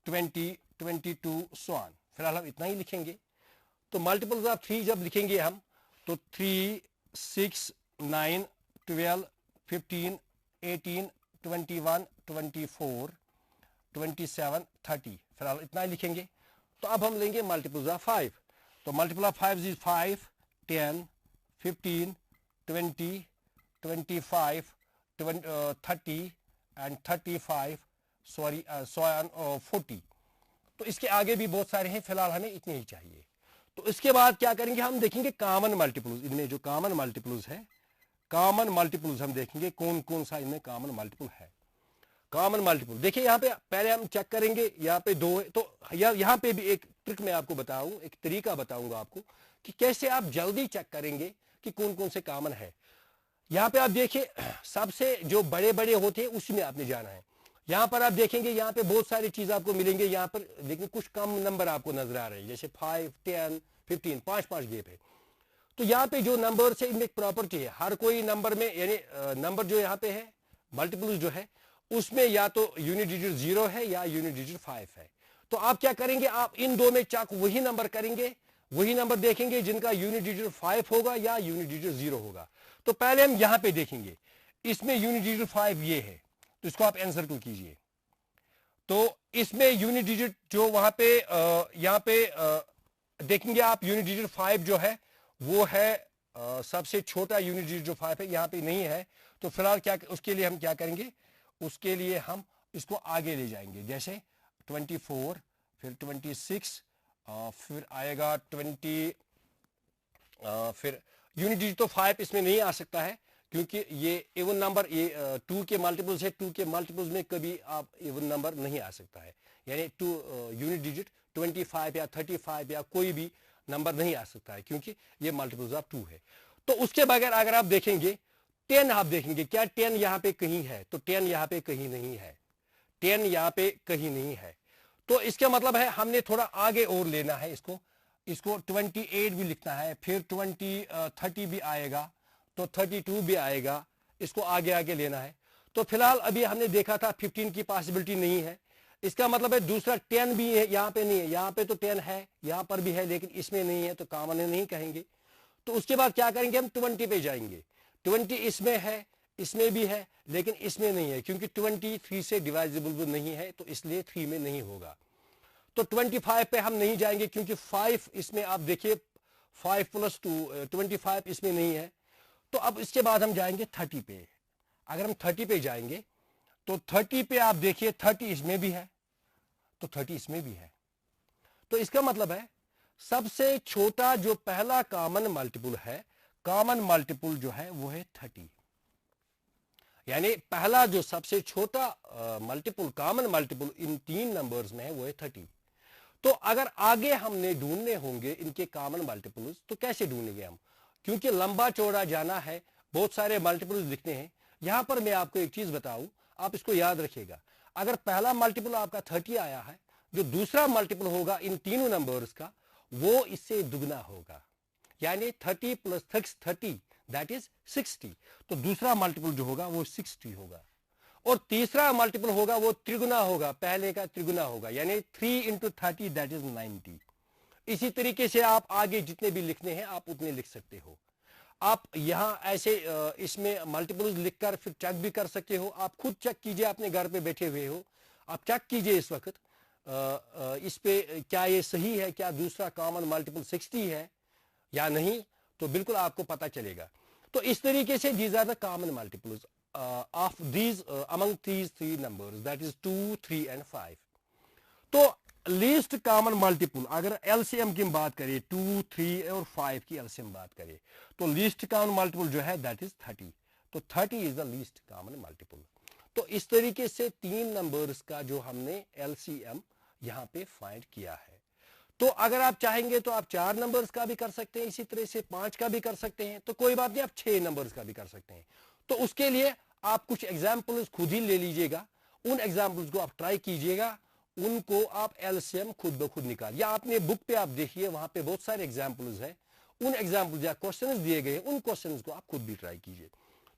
20, 22 सो ऑन। फिलहाल हम इतना ही लिखेंगे। तो मल्टीपल्स ऑफ 3 जब लिखेंगे हम, तो 3, 6, 9, 12, 15, 18, 21, 24, 27, 30, फिलहाल इतना ही लिखेंगे। तो अब हम लेंगे मल्टीपल्स ऑफ 5। तो multiple of 5 is 5, 10, 15, 20, 25, 30 and 35 sorry 40। तो इसके आगे भी बहुत सारे हैं, फिलहाल हमें इतने ही चाहिए। तो इसके बाद क्या करेंगे, हम देखेंगे कॉमन मल्टीपल्स। इनमें जो कॉमन मल्टीपल्स है, कॉमन मल्टीपल्स हम देखेंगे कौन कौन सा इनमें कॉमन मल्टीपल है। कॉमन मल्टीपल देखिए, यहाँ पे पहले हम चेक करेंगे, यहाँ पे 2 है। तो यहाँ पे भी एक ट्रिक मैं आपको बताऊं, एक तरीका बताऊंगा आपको कि कैसे आप जल्दी चेक करेंगे कि कौन कौन से कॉमन है। यहाँ पे आप देखिए, सबसे जो बड़े बड़े होते हैं उसमें आपने जाना है। यहाँ पर आप देखेंगे, यहाँ पे बहुत सारी चीज आपको मिलेंगे यहाँ पर, लेकिन कुछ कम नंबर आपको नजर आ रहे हैं, जैसे 5, 10, 15, 5 गैप है। तो यहाँ पे जो नंबर है इनमें एक प्रॉपर्टी है, हर कोई नंबर में, यानी नंबर जो यहाँ पे है मल्टीपल जो है, उसमें या तो यूनिट डिजिट 0 है या यूनिट डिजिट 5 है। तो आप क्या करेंगे, आप इन दो में चेक वही नंबर करेंगे, वही नंबर देखेंगे जिनका यूनिट डिजिट 5 होगा या यूनिट डिजिट 0 होगा। तो पहले हम यहां पे देखेंगे, इसमें यूनिट डिजिट 5 ये है, तो इसको आप आंसर को कीजिए। तो इसमें यूनिट डिजिट जो वहां पे यहां पे देखेंगे आप, यूनिट डिजिट 5 जो है वो है सबसे छोटा यूनिट डिजिट जो 5 है, यहां पे नहीं है। तो फिलहाल क्या, उसके लिए हम क्या करेंगे, उसके लिए हम इसको आगे ले जाएंगे, जैसे 24, फिर 26, फिर आएगा 20, फिर यूनिट डिजिट तो 5 इसमें नहीं आ सकता है, क्योंकि ये इवन नंबर, ये 2 के मल्टीपल्स है, 2 के मल्टीपल्स में कभी आप इवन नंबर नहीं आ सकता है, यानी 2 यूनिट डिजिट 25 या 35 या कोई भी नंबर नहीं आ सकता है, क्योंकि ये मल्टीपल्स ऑफ 2 है। तो उसके बगैर अगर आप देखेंगे 10, आप देखेंगे क्या 10 यहां पे कहीं है, तो 10 यहां पे कहीं नहीं है, 10 यहां पे कहीं नहीं है। तो इसका मतलब है हमने थोड़ा आगे और लेना है इसको 28 भी लिखना है, फिर 30 भी आएगा, तो 32 भी आएगा, इसको आगे आगे लेना है। तो फिलहाल अभी हमने देखा था 15 की पॉसिबिलिटी नहीं है, इसका मतलब है दूसरा 10 भी है, यहां पे नहीं है, यहां पे तो 10 है, यहां पर भी है, लेकिन इसमें नहीं है, तो कॉमन नहीं कहेंगे। तो उसके बाद क्या करेंगे, हम 20 पे जाएंगे। 20 इसमें है, इसमें भी है, लेकिन इसमें नहीं है, क्योंकि 20 3 से डिवाइजिबल नहीं है, तो इसलिए 3 में नहीं होगा। तो 25 पे हम नहीं जाएंगे, क्योंकि 5 इसमें आप देखिए 5 प्लस 25 इसमें नहीं है। तो अब इसके बाद हम जाएंगे 30 पे। अगर हम 30 पे जाएंगे तो 30 पे आप देखिए 30 इसमें भी है तो 30 इसमें भी है। तो इसका मतलब है सबसे छोटा जो पहला कॉमन मल्टीपल है, कॉमन मल्टीपल जो है वो है 30। यानी पहला जो सबसे छोटा मल्टीपल, कॉमन मल्टीपल इन तीन नंबर्स में है वो है 30। तो अगर आगे हमने ढूंढने होंगे इनके कॉमन मल्टीपल्स तो कैसे ढूंढेंगे हम, क्योंकि लंबा चौड़ा जाना है, बहुत सारे मल्टीपल्स लिखने हैं। यहां पर मैं आपको एक चीज बताऊं, आप इसको याद रखिएगा। अगर पहला मल्टीपल आपका 30 आया है, जो दूसरा मल्टीपल होगा इन तीनों नंबर्स का वो इससे दुगना होगा, यानी 30 प्लस 30 दैट इज 60। तो दूसरा मल्टीपल जो होगा वो 60 होगा और तीसरा मल्टीपल होगा वो त्रिगुना होगा, पहले का त्रिगुना होगा, यानी 3 इंटू 30 दैट इज 90। इसी तरीके से आप आगे जितने भी लिखने हैं आप उतने लिख सकते हो। आप यहां ऐसे इसमें मल्टीपल्स लिखकर फिर चेक भी कर सकते हो। आप खुद चेक कीजिए, अपने घर पे बैठे हुए हो, आप चेक कीजिए इस वक्त इस पे क्या ये सही है, क्या दूसरा कॉमन मल्टीपल 60 है या नहीं, तो बिल्कुल आपको पता चलेगा। तो इस तरीके से these are the common multiples of these among these three numbers that is 2, 3 and 5। तो लीस्ट कॉमन मल्टीपल अगर एलसीएम की बात करें, 2, 3 और 5 की एलसीएम बात करें, तो लीस्ट कॉमन मल्टीपल जो है दैट इज 30। तो 30 is the least common multiple. तो इस तरीके से तीन नंबर्स का जो हमने एलसीएम यहां पे फाइंड किया है। तो अगर आप चाहेंगे तो आप 4 नंबर्स का भी कर सकते हैं, इसी तरह से 5 का भी कर सकते हैं, तो कोई बात नहीं, आप 6 नंबर्स का भी कर सकते हैं। तो उसके लिए आप कुछ एग्जाम्पल्स खुद ही ले लीजिएगा, उन एग्जाम्पल्स को आप ट्राई कीजिएगा, उनको आप एलसीएम खुद ब खुद निकाल, या आपने बुक पे आप देखिए वहां पे बहुत सारे एग्जाम्पल्स हैं, उन एग्जाम्पल्स या क्वेश्चंस दिए गए उन क्वेश्चंस को आप खुद भी ट्राई कीजिए।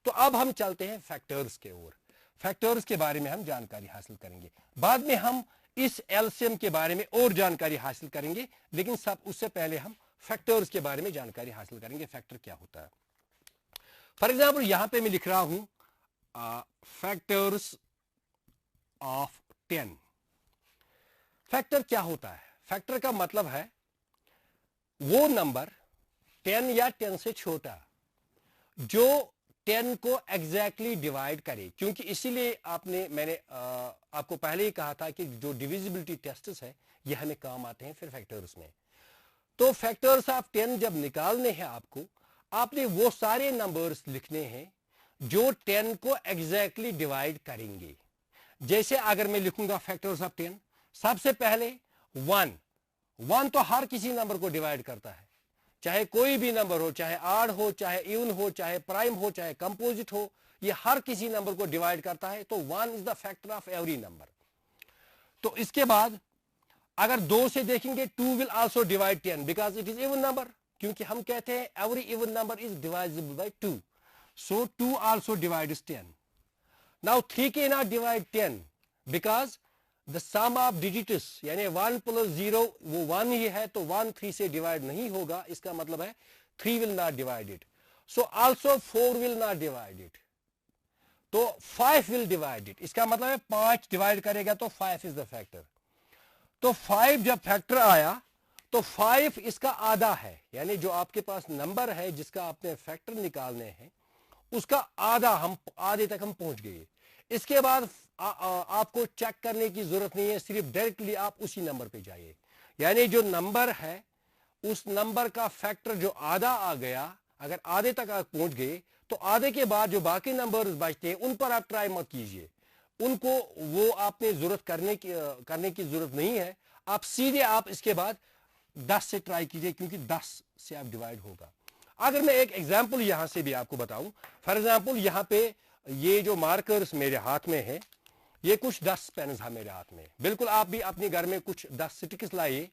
तो अब हम चलते हैं फैक्टर्स के ओर। फैक्टर्स के बारे में हम जानकारी हासिल करेंगे, बाद में हम इस एलसीएम के बारे में और जानकारी हासिल करेंगे, लेकिन सब उससे पहले हम फैक्टर्स के बारे में जानकारी हासिल करेंगे, फैक्टर क्या होता है। फॉर एग्जाम्पल यहां पे मैं लिख रहा हूं फैक्टर्स ऑफ 10। फैक्टर क्या होता है? फैक्टर का मतलब है वो नंबर 10 या 10 से छोटा जो 10 को एग्जैक्टली डिवाइड करे, क्योंकि इसीलिए मैंने आपको पहले ही कहा था कि जो डिविजिबिलिटी टेस्ट्स है ये हमें काम आते हैं फिर फैक्टर्स में। तो फैक्टर्स ऑफ 10 जब निकालने हैं आपको, आपने वो सारे नंबर्स लिखने हैं जो 10 को एग्जैक्टली डिवाइड करेंगे। जैसे अगर मैं लिखूंगा फैक्टर्स ऑफ 10, सबसे पहले 1 तो हर किसी नंबर को डिवाइड करता है, चाहे कोई भी नंबर हो, चाहे ऑड हो, चाहे इवन हो, चाहे प्राइम हो, चाहे कंपोजिट हो, ये हर किसी नंबर को डिवाइड करता है। तो 1 is the factor of every number. तो इसके बाद अगर 2 से देखेंगे, 2 will also divide 10 because it is even number, क्योंकि हम कहते हैं every even number is divisible by 2, so 2 also divides 10। Now 3 के not divide 10 because the sum of digits, यानी 1 प्लस 0 वो 1 ही है, तो 1 3 से डिवाइड नहीं होगा, इसका मतलब है 3 will not divide it, so also 4 will not divide it, तो 5 विल डिवाइड इट, इसका मतलब है 5 डिवाइड करेगा तो 5 इज द फैक्टर। तो 5 जब फैक्टर आया तो 5 इसका आधा है, यानी जो आपके पास नंबर है जिसका आपने फैक्टर निकालने हैं उसका आधे तक हम पहुंच गए। इसके बाद आपको चेक करने की जरूरत नहीं है, सिर्फ डायरेक्टली आप उसी नंबर पे जाइए, यानी जो नंबर है उस नंबर का फैक्टर जो आधा आ गया, अगर आधे तक आप पहुंच गए तो आधे के बाद जो बाकी नंबर बचते हैं उन पर आप ट्राई मत कीजिए, उनको वो आपने जरूरत करने की जरूरत नहीं है। आप सीधे आप इसके बाद 10 से ट्राई कीजिए, क्योंकि 10 से आप डिवाइड होगा। अगर मैं एक एग्जांपल यहां से भी आपको बताऊं, फॉर एग्जांपल यहां पे ये जो मार्कर्स मेरे हाथ में है, ये कुछ 10 पेन्स है मेरे हाथ में, बिल्कुल आप भी अपने घर में कुछ 10 स्टिक्स लाइए।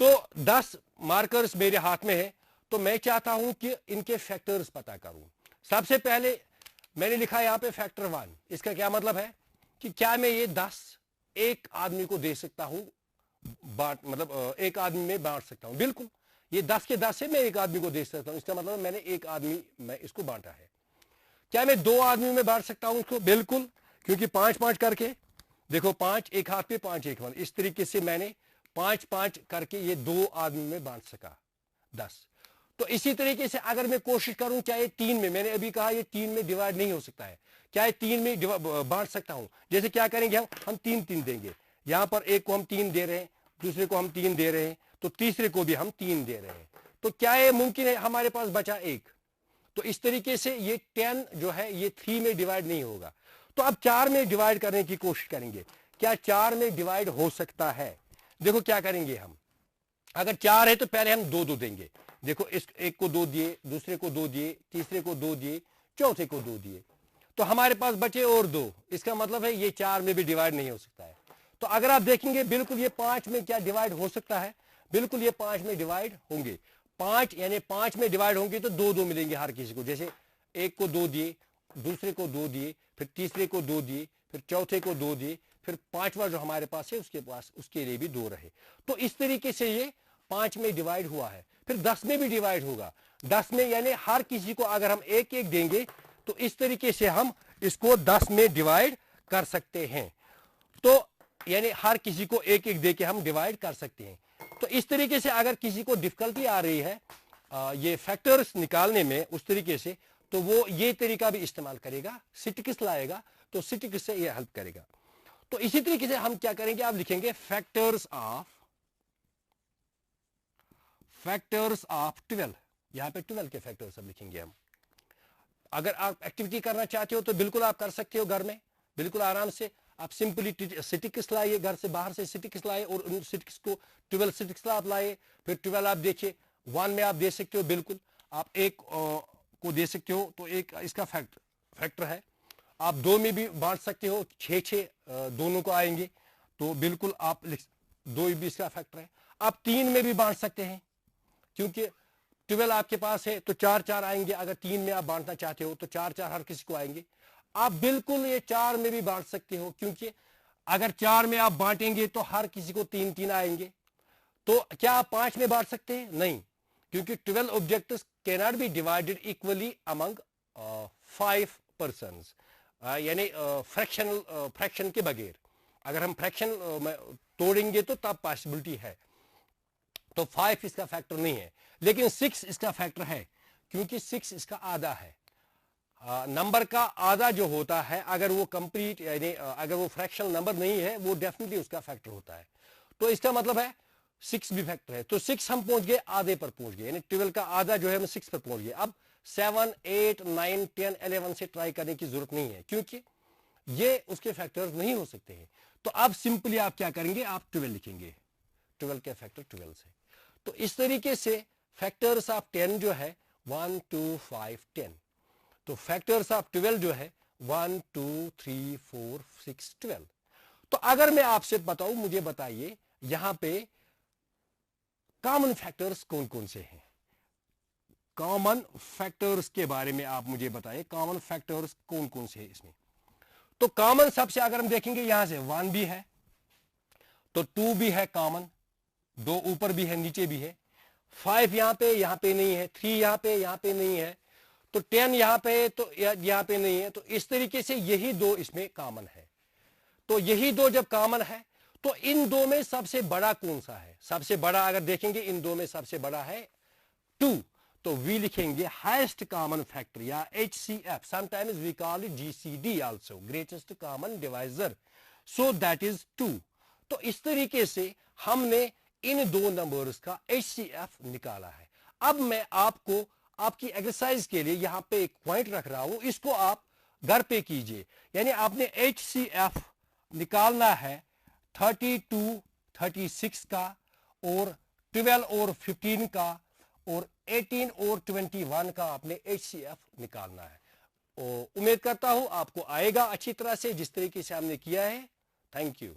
तो 10 मार्कर्स मेरे हाथ में है, तो मैं चाहता हूं कि इनके फैक्टर्स पता करूं। सबसे पहले मैंने लिखा यहां पे फैक्टर 1, इसका क्या मतलब है कि क्या मैं ये 10 एक आदमी को दे सकता हूं, मतलब एक आदमी में बांट सकता हूं? बिल्कुल, ये 10 के 10 से मैं एक आदमी को दे सकता हूं, इसका मतलब मैंने एक आदमी में इसको बांटा है। क्या मैं 2 आदमी में बांट सकता हूं इसको? बिल्कुल, क्योंकि 5-5 करके देखो, 5 एक हाथ पे, 5 एक हाथ, इस तरीके से मैंने 5-5 करके ये 2 आदमी में बांट सका। 10। तो इसी तरीके से अगर मैं कोशिश करूं चाहे 3 में, मैंने अभी कहा ये 3 में डिवाइड नहीं हो सकता है, क्या ये 3 में बांट सकता हूं? जैसे क्या करेंगे हम 3 देंगे, यहां पर एक को हम 3 दे रहे हैं, दूसरे को हम 3 दे रहे हैं, तो तीसरे को भी हम 3 दे रहे हैं। तो क्या ये मुमकिन है? हमारे पास बचा 1। तो इस तरीके से ये 10 जो है ये 3 में डिवाइड नहीं होगा। तो अब 4 में डिवाइड करने की कोशिश करेंगे, क्या 4 में डिवाइड हो सकता है? देखो क्या करेंगे हम, अगर 4 है तो पहले हम 2 देंगे। देखो इस एक को 2 दिए, दूसरे को 2 दिए, तीसरे को 2 दिए, चौथे को 2 दिए, तो हमारे पास बचे और 2। इसका मतलब है ये 4 में भी डिवाइड नहीं हो सकता है। तो अगर आप देखेंगे बिल्कुल ये 5 में क्या डिवाइड हो सकता है? बिल्कुल ये 5 में डिवाइड होंगे। 5 यानी 5 में डिवाइड होंगे तो 2 मिलेंगे हर किसी को। जैसे एक को 2 दिए, दूसरे को 2 दिए, फिर तीसरे को 2 दिए, फिर चौथे को 2 दिए, फिर पांचवा जो हमारे पास है उसके पास उसके लिए भी 2 रहे। तो इस तरीके से ये 5 में डिवाइड हुआ है। फिर 10 में भी डिवाइड होगा। 10 में यानी हर किसी को अगर हम 1 देंगे तो इस तरीके से हम इसको 10 में डिवाइड कर सकते हैं। तो यानी हर किसी को 1 देके हम डिवाइड कर सकते हैं। तो इस तरीके से अगर किसी को डिफिकल्टी आ रही है ये फैक्टर्स निकालने में उस तरीके से, तो वो ये तरीका भी इस्तेमाल करेगा, सिटिक्स लाएगा, तो सिटिक्स से ये हेल्प करेगा। तो इसी तरीके से हम क्या करेंगे, आप लिखेंगे फैक्टर्स ऑफ 12। यहां पे 12 के फैक्टर्स अब लिखेंगे हम। अगर आप एक्टिविटी करना चाहते हो तो बिल्कुल आप कर सकते हो घर में, बिल्कुल आराम से। आप सिंपली सिटिक्स लाइए, घर से बाहर से सिटिक्स लाइए और उन सिटिक्स को 12 सिटिक्स आप लाइए। फिर 12 आप देखिए 1 में आप दे सकते हो, बिल्कुल आप 1 को दे सकते हो, तो एक इसका फैक्टर है। आप 2 में भी बांट सकते हो, 6 दोनों को आएंगे, तो बिल्कुल आप 2 भी इसका फैक्टर है। आप 3 में भी बांट सकते हैं, क्योंकि 12 आपके पास है तो 4 आएंगे। अगर 3 में आप बांटना चाहते हो तो 4 हर किसी को आएंगे। आप बिल्कुल ये 4 में भी बांट सकते हो, क्योंकि अगर 4 में आप बांटेंगे तो हर किसी को 3 आएंगे। तो क्या आप 5 में बांट सकते हैं? नहीं, क्योंकि 12 objects can not be divided equally among 5 persons, यानी फ्रैक्शन के बगैर। अगर हम फ्रैक्शन तोड़ेंगे तो तब पॉसिबिलिटी है। तो 5 इसका फैक्टर नहीं है, लेकिन 6 इसका फैक्टर है, क्योंकि 6 इसका आधा है। नंबर का आधा जो होता है, अगर वो कंप्लीट यानी अगर वो फ्रैक्शनल नंबर नहीं है, वो डेफिनेटली उसका फैक्टर होता है। तो इसका मतलब है 6 भी फैक्टर है। तो 6 हम पहुंच गए, आधे पर पहुंच गए, यानी 12 का आधा जो है हम 6 पर पहुंच गए। अब 7, 8, 9, 10, 11 से ट्राई करने की जरूरत नहीं है, क्योंकि ये उसके फैक्टर्स नहीं हो सकते हैं। तो अब सिंपली आप क्या करेंगे, आप 12 लिखेंगे, 12 के फैक्टर 12 से। तो इस तरीके से फैक्टर्स ऑफ 10 जो है 1, 2, 5, 10। तो फैक्टर्स ऑफ 12 जो है 1, 2, 3, 4, 6, 12। तो अगर मैं आपसे बताऊं, मुझे बताइए यहां पे कॉमन फैक्टर्स कौन कौन से हैं? कॉमन फैक्टर्स के बारे में आप मुझे बताइए, कॉमन फैक्टर्स कौन कौन से हैं इसमें? तो कॉमन सबसे अगर हम देखेंगे यहां से 1 भी है, तो 2 भी है कॉमन, 2 ऊपर भी है नीचे भी है, 5 यहां पे नहीं है, 3 यहां पे नहीं है, तो 10 यहां पे तो यहां पे नहीं है। तो इस तरीके से यही 2 इसमें कॉमन है। तो यही 2 जब कॉमन है तो इन 2 में सबसे बड़ा कौन सा है? सबसे बड़ा अगर देखेंगे इन 2 में सबसे बड़ा है 2। तो वी लिखेंगे हाईएस्ट कॉमन फैक्टर या HCF, sometimes we call it GCD also, greatest common divisor, so that is 2। तो इस तरीके से हमने इन 2 नंबर्स का HCF निकाला है। अब मैं आपको आपकी एक्सरसाइज के लिए यहां पे एक पॉइंट रख रहा हूं, इसको आप घर पे कीजिए। यानी आपने HCF निकालना है 32, 36 का, और 12 और 15 का, और 18 और 21 का आपने HCF निकालना है। उम्मीद करता हूं आपको आएगा अच्छी तरह से, जिस तरीके से हमने किया है। Thank you.